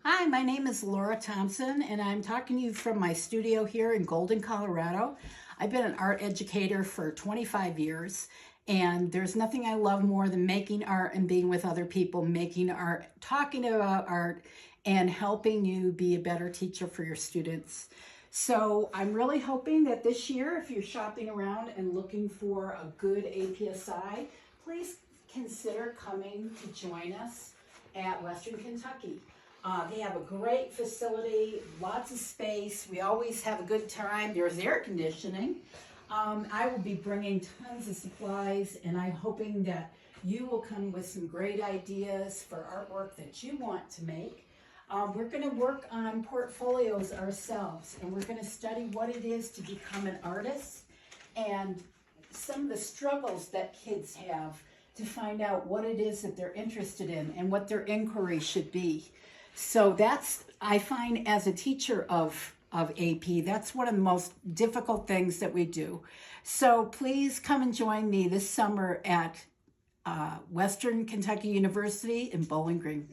Hi, my name is Laura Thompson, and I'm talking to you from my studio here in Golden, Colorado. I've been an art educator for 25 years, and there's nothing I love more than making art and being with other people, making art, talking about art, and helping you be a better teacher for your students. So I'm really hoping that this year, if you're shopping around and looking for a good APSI, please consider coming to join us at Western Kentucky. They have a great facility, lots of space. We always have a good time. There's air conditioning. I will be bringing tons of supplies, and I'm hoping that you will come with some great ideas for artwork that you want to make. We're going to work on portfolios ourselves, and we're going to study what it is to become an artist and some of the struggles that kids have to find out what it is that they're interested in and what their inquiry should be. So that's, I find as a teacher of AP, that's one of the most difficult things that we do. So please come and join me this summer at Western Kentucky University in Bowling Green.